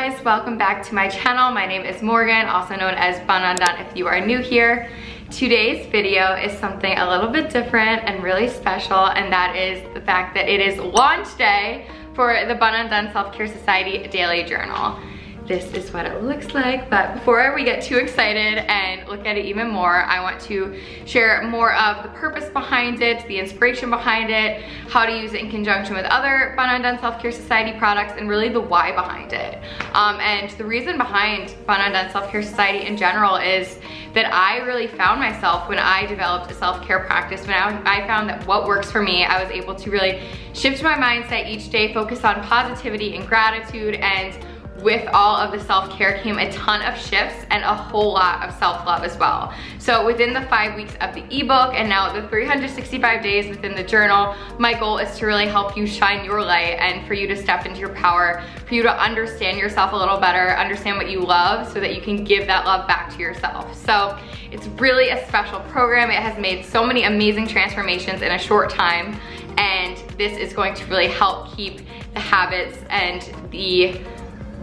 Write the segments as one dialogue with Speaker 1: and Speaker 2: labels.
Speaker 1: guys, welcome back to my channel. My name is Morgan, also known as Bun Undone if you are new here. Today's video is something a little bit different and really special, and that is the fact that it is launch day for the Bun Undone SelfCare Society Daily Journal. This is what it looks like, but before we get too excited and look at it even more, I want to share more of the purpose behind it, the inspiration behind it, how to use it in conjunction with other Bun Undone SelfCare Society products, and really the why behind it. And the reason behind Bun Undone SelfCare Society in general is that I really found myself when I developed a self-care practice, when I found that what works for me, I was able to really shift my mindset each day, focus on positivity and gratitude, and with all of the self-care came a ton of shifts and a whole lot of self-love as well. So within the 5 weeks of the ebook and now the 365 days within the journal, my goal is to really help you shine your light and for you to step into your power, for you to understand yourself a little better, understand what you love so that you can give that love back to yourself. So it's really a special program. It has made so many amazing transformations in a short time, and this is going to really help keep the habits and the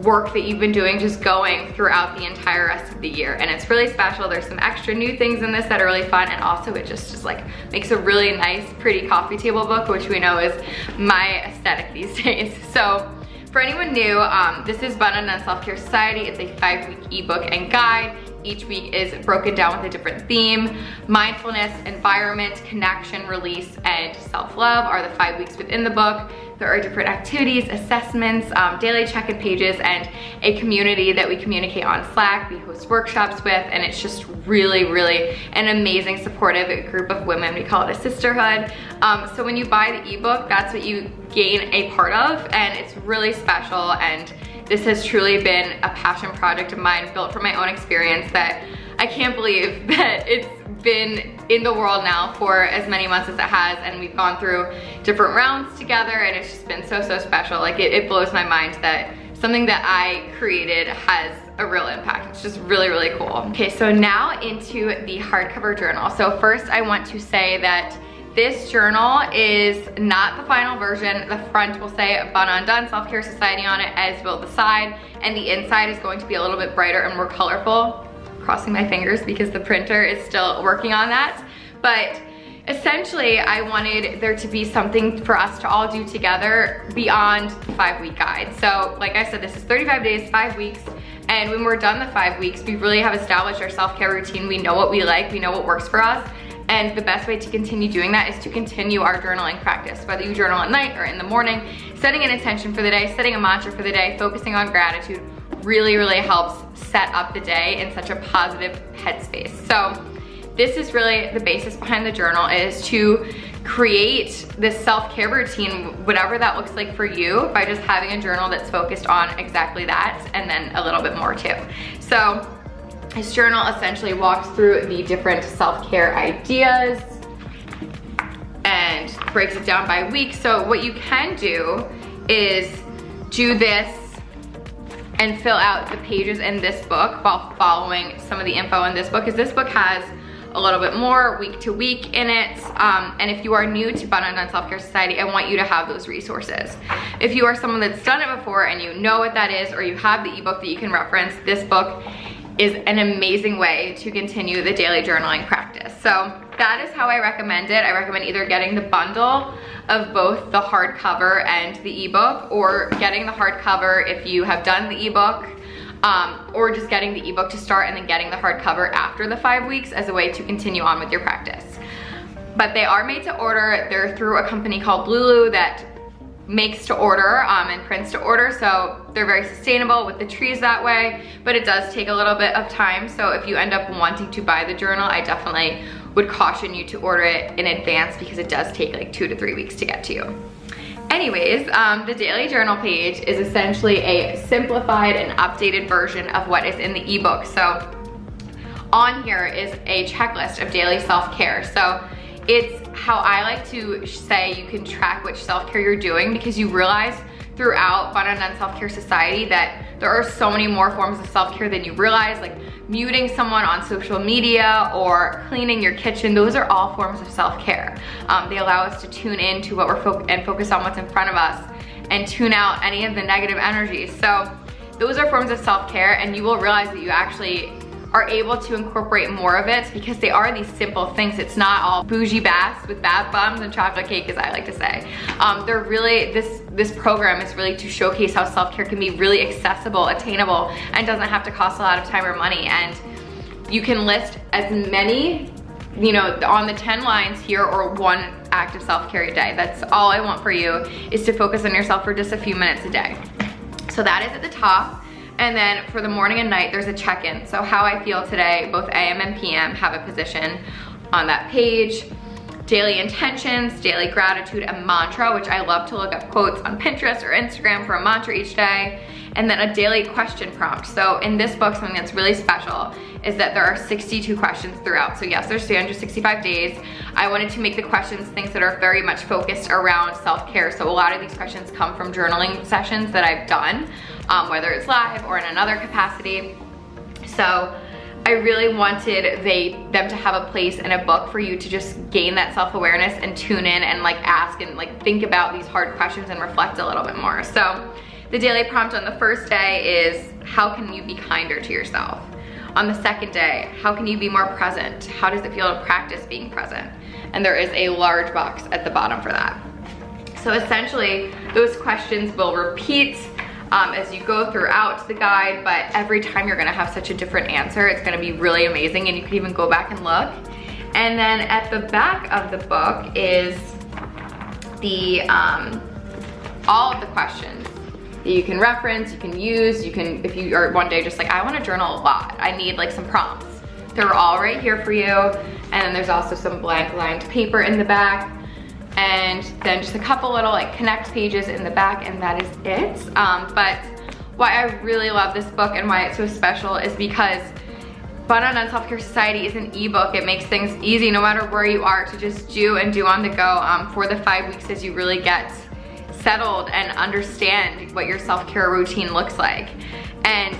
Speaker 1: work that you've been doing just going throughout the entire rest of the year. And it's really special. There's some extra new things in this that are really fun, and also it just like makes a really nice, pretty coffee table book, which we know is my aesthetic these days. So for anyone new, this is Bun Undone SelfCare Society. It's a 5-week ebook and guide. Each week is broken down with a different theme. Mindfulness, environment, connection, release, and self-love are the 5 weeks within the book. There are different activities, assessments, daily check-in pages, and a community that we communicate on Slack, we host workshops with, and it's just really, really an amazing, supportive group of women. We call it a sisterhood. So when you buy the ebook, that's what you gain a part of, and it's really special. And this has truly been a passion project of mine, built from my own experience, that I can't believe that it's been in the world now for as many months as it has, and we've gone through different rounds together, and it's just been so special. Like it blows my mind that something that I created has a real impact. It's just really, really cool. Okay, so now into the hardcover journal. So first I want to say that this journal is not the final version. The front will say Bun Undone SelfCare Society on it, as will the side, and the inside is going to be a little bit brighter and more colorful. Crossing my fingers because the printer is still working on that. But essentially, I wanted there to be something for us to all do together beyond the 5-week guide. So like I said, this is 35 days, 5 weeks. And when we're done the 5 weeks, we really have established our self-care routine. We know what we like, we know what works for us. And the best way to continue doing that is to continue our journaling practice, whether you journal at night or in the morning. Setting an intention for the day, setting a mantra for the day, focusing on gratitude really, really helps set up the day in such a positive headspace. So this is really the basis behind the journal, is to create this self-care routine, whatever that looks like for you, by just having a journal that's focused on exactly that, and then a little bit more too. So this journal essentially walks through the different self-care ideas and breaks it down by week. So what you can do is do this and fill out the pages in this book while following some of the info in this book, because this book has a little bit more week to week in it. And if you are new to Bun Undone SelfCare Society, I want you to have those resources. If you are someone that's done it before and you know what that is, or you have the ebook that you can reference, this book is an amazing way to continue the daily journaling practice. So that is how I recommend it. I recommend either getting the bundle of both the hardcover and the ebook, or getting the hardcover if you have done the ebook, or just getting the ebook to start and then getting the hardcover after the 5 weeks as a way to continue on with your practice. But they are made to order. They're through a company called Lulu that makes to order and prints to order, so they're very sustainable with the trees that way, but it does take a little bit of time. So if you end up wanting to buy the journal, I definitely would caution you to order it in advance, because it does take like 2 to 3 weeks to get to you. Anyways, the daily journal page is essentially a simplified and updated version of what is in the ebook. So on here is a checklist of daily self-care. So it's how I like to say you can track which self-care you're doing, because you realize throughout Bun Undone SelfCare Society that there are so many more forms of self-care than you realize, like muting someone on social media or cleaning your kitchen. Those are all forms of self-care. They allow us to tune in to what we're focus on what's in front of us and tune out any of the negative energies. So those are forms of self-care, and you will realize that you actually are able to incorporate more of it because they are these simple things. It's not all bougie baths with bath bombs and chocolate cake, as I like to say. They're really, this program is really to showcase how self-care can be really accessible, attainable, and doesn't have to cost a lot of time or money. And you can list as many, you know, on the 10 lines here, or one act of self-care a day. That's all I want for you, is to focus on yourself for just a few minutes a day. So that is at the top. And then for the morning and night, there's a check-in. So how I feel today, both AM and PM have a position on that page. Daily intentions, daily gratitude, and mantra, which I love to look up quotes on Pinterest or Instagram for a mantra each day. And then a daily question prompt. So in this book, something that's really special is that there are 62 questions throughout. So yes, there's 365 days. I wanted to make the questions things that are very much focused around self-care. So a lot of these questions come from journaling sessions that I've done, whether it's live or in another capacity. So I really wanted them to have a place in a book for you to just gain that self-awareness and tune in and like ask and like think about these hard questions and reflect a little bit more. So the daily prompt on the first day is, how can you be kinder to yourself? On the second day, how can you be more present? How does it feel to practice being present? And there is a large box at the bottom for that. So essentially, those questions will repeat as you go throughout the guide, but every time you're gonna have such a different answer. It's gonna be really amazing, and you can even go back and look. And then at the back of the book is the all of the questions that you can reference, you can use, you can, if you are one day just like, I wanna journal a lot, I need like some prompts. They're all right here for you. And then there's also some blank lined paper in the back. And then just a couple little like connect pages in the back, and that is it. But why I really love this book and why it's so special is because Bun Undone SelfCare Society is an ebook. It makes things easy no matter where you are to just do and do on the go for the 5 weeks as you really get settled and understand what your self-care routine looks like. And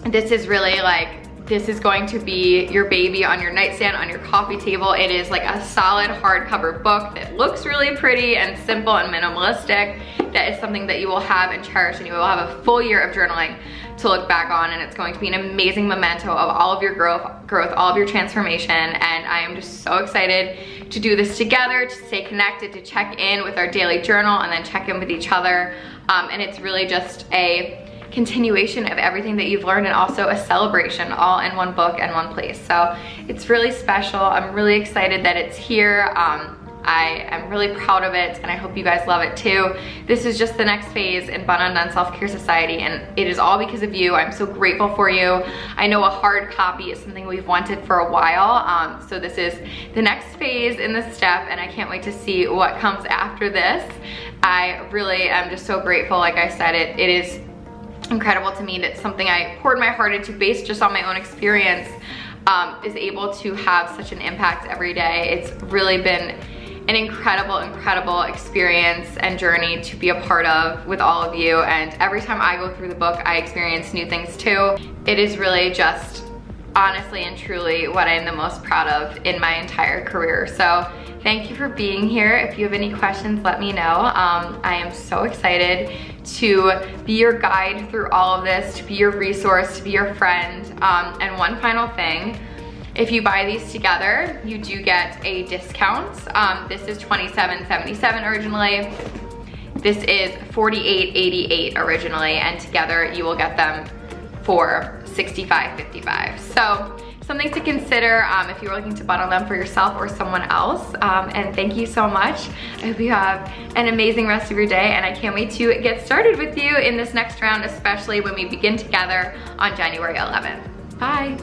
Speaker 1: this is really like, this is going to be your baby on your nightstand, on your coffee table. It is like a solid hardcover book that looks really pretty and simple and minimalistic. That is something that you will have and cherish, and you will have a full year of journaling to look back on, and it's going to be an amazing memento of all of your growth, all of your transformation. And I am just so excited to do this together, to stay connected, to check in with our daily journal, and then check in with each other. And it's really just a continuation of everything that you've learned, and also a celebration all in one book and one place. So it's really special. I'm really excited that it's here. I am really proud of it, and I hope you guys love it too. This is just the next phase in Bun Undone SelfCare Society, and it is all because of you. I'm so grateful for you. I know a hard copy is something we've wanted for a while, so this is the next phase in this step, and I can't wait to see what comes after this. I really am just so grateful. Like I said, it is incredible to me that something I poured my heart into based just on my own experience is able to have such an impact every day. It's really been an incredible experience and journey to be a part of with all of you. And every time I go through the book, I experience new things too. It is really just honestly and truly what I am the most proud of in my entire career. So thank you for being here. If you have any questions, let me know. I am so excited to be your guide through all of this, to be your resource, to be your friend. And one final thing, if you buy these together, you do get a discount. This is $27.77 originally. This is $48.88 originally, and together you will get them for $65.55. So something to consider if you're looking to bundle them for yourself or someone else. And thank you so much. I hope you have an amazing rest of your day, and I can't wait to get started with you in this next round, especially when we begin together on January 11th. Bye.